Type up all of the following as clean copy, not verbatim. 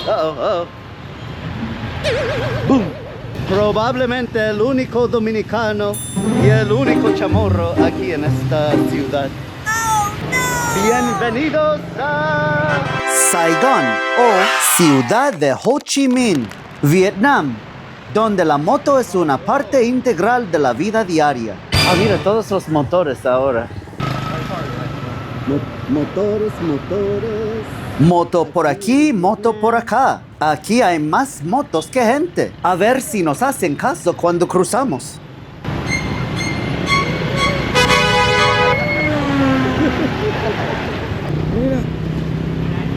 Uh-oh. Boom. Probablemente el único dominicano y el único chamorro aquí en esta ciudad. Bienvenidos a Saigon o Ciudad de Ho Chi Minh, Vietnam, donde la moto es una parte integral de la vida diaria. Ah, mira, todos los motores ahora. Motores. Moto por aquí, moto por acá. Aquí hay más motos que gente. A ver si nos hacen caso cuando cruzamos.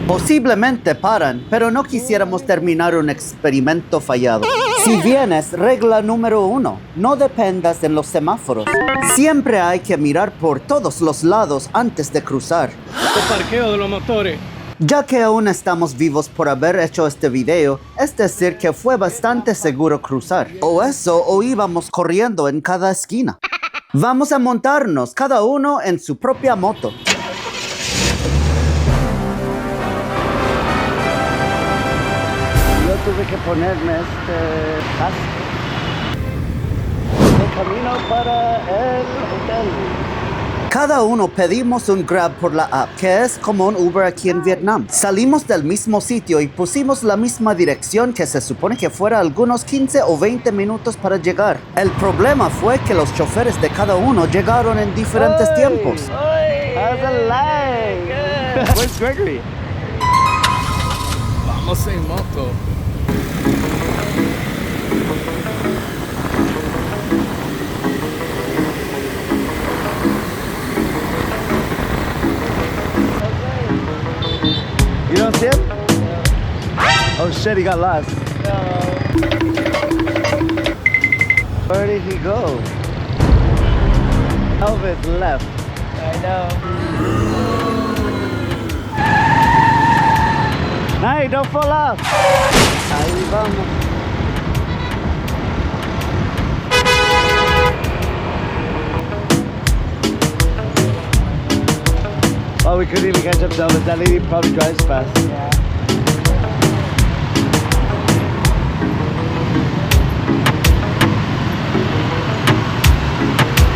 Posiblemente paran, pero no quisiéramos terminar un experimento fallado. Si vienes, regla número 1, no dependas en los semáforos. Siempre hay que mirar por todos los lados antes de cruzar. El parqueo de los motores. Ya que aún estamos vivos por haber hecho este video, es decir que fue bastante seguro cruzar. O eso, o íbamos corriendo en cada esquina. Vamos a montarnos, cada uno en su propia moto. Yo tuve que ponerme este casco. De camino para el hotel. Cada uno pedimos un Grab por la app, que es como un Uber aquí en Vietnam. Salimos del mismo sitio y pusimos la misma dirección que se supone que fuera algunos 15 o 20 minutos para llegar. El problema fue que los choferes de cada uno llegaron en diferentes tiempos. How's a lag? Where's Gregory? Vamos en moto. You don't see him? Oh shit, he got lost. No. Where did he go? Elvis left. I know. Hey, don't fall off. Ahí vamos. Oh, we couldn't even catch up to Elvis. That lady probably drives fast. Yeah.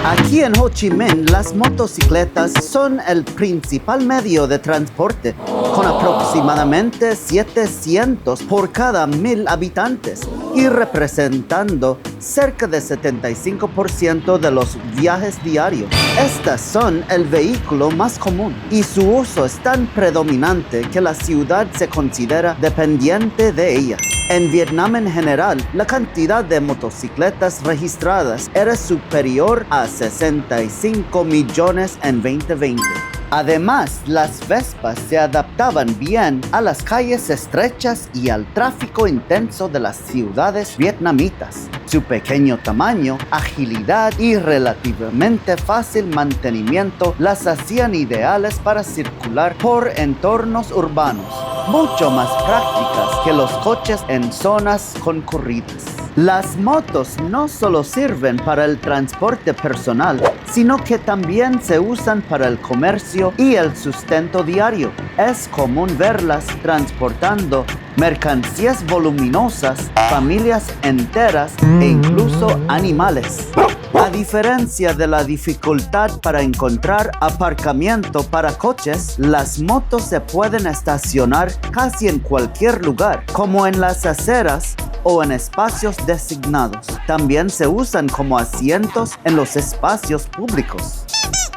Aquí en Ho Chi Minh, las motocicletas son el principal medio de transporte, con aproximadamente 700 por cada 1000 habitantes y representando cerca de 75% de los viajes diarios. Estas son el vehículo más común y su uso es tan predominante que la ciudad se considera dependiente de ellas. En Vietnam en general, la cantidad de motocicletas registradas era superior a 65 millones en 2020. Además, las Vespas se adaptaban bien a las calles estrechas y al tráfico intenso de las ciudades vietnamitas. Su pequeño tamaño, agilidad y relativamente fácil mantenimiento las hacían ideales para circular por entornos urbanos, mucho más prácticas que los coches en zonas concurridas. Las motos no solo sirven para el transporte personal, sino que también se usan para el comercio y el sustento diario. Es común verlas transportando mercancías voluminosas, familias enteras e incluso animales. A diferencia de la dificultad para encontrar aparcamiento para coches, las motos se pueden estacionar casi en cualquier lugar, como en las aceras o en espacios designados. También se usan como asientos en los espacios públicos.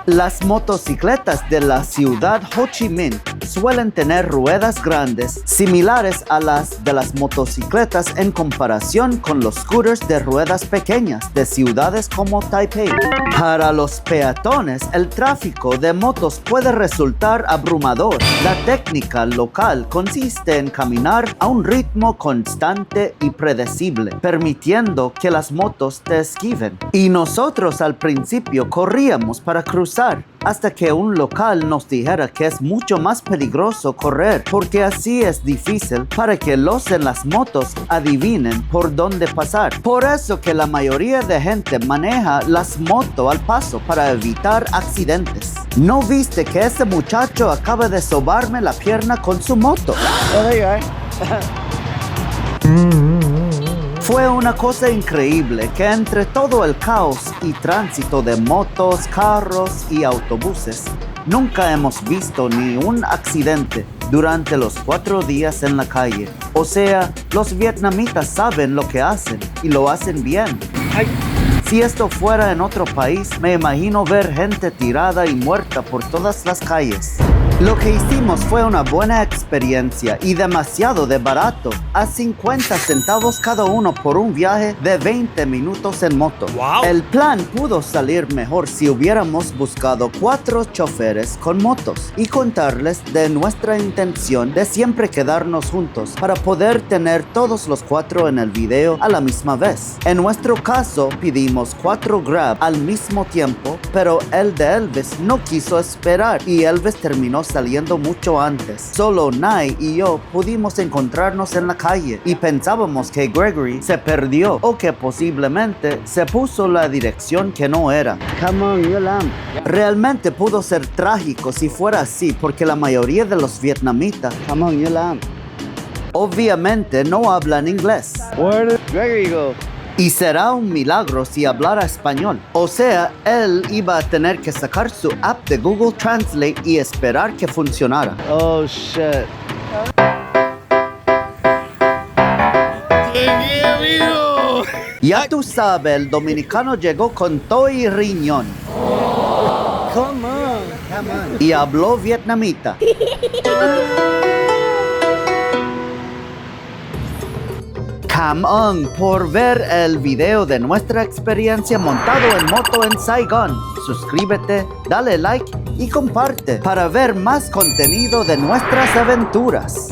Las motocicletas de la ciudad Ho Chi Minh suelen tener ruedas grandes, similares a las de las motocicletas en comparación con los scooters de ruedas pequeñas de ciudades como Taipei. Para los peatones, el tráfico de motos puede resultar abrumador. La técnica local consiste en caminar a un ritmo constante y predecible, permitiendo que las motos te esquiven. Y nosotros al principio corríamos para cruzar, hasta que un local nos dijera que es mucho más peligroso correr, porque así es difícil para que los en las motos adivinen por dónde pasar. Por eso que la mayoría de gente maneja las motos al paso para evitar accidentes. ¿No viste que ese muchacho acaba de sobarme la pierna con su moto? Oh, there you are. Fue una cosa increíble que entre todo el caos y tránsito de motos, carros y autobuses, nunca hemos visto ni un accidente durante los 4 días en la calle. O sea, los vietnamitas saben lo que hacen y lo hacen bien. Ay. Si esto fuera en otro país, me imagino ver gente tirada y muerta por todas las calles. Lo que hicimos fue una buena experiencia y demasiado de barato, a 50 centavos cada uno por un viaje de 20 minutos en moto. Wow. El plan pudo salir mejor si hubiéramos buscado 4 choferes con motos y contarles de nuestra intención de siempre quedarnos juntos para poder tener todos los 4 en el video a la misma vez. En nuestro caso, pedimos 4 Grab al mismo tiempo, pero el de Elvis no quiso esperar y Elvis terminó saliendo mucho antes. Solo Nai y yo pudimos encontrarnos en la calle y pensábamos que Gregory se perdió o que posiblemente se puso la dirección que no era. Come on, Yolam. Realmente pudo ser trágico si fuera así porque la mayoría de los vietnamitas Come on, Yolam. obviamente no hablan inglés. Where did Gregory go? Y será un milagro si hablara español. O sea, él iba a tener que sacar su app de Google Translate y esperar que funcionara. Oh, shit. Ya tú sabes, el dominicano llegó con todo y riñón Come on. Come on. y habló vietnamita. Come on por ver el video de nuestra experiencia montado en moto en Saigon. Suscríbete, dale like y comparte para ver más contenido de nuestras aventuras.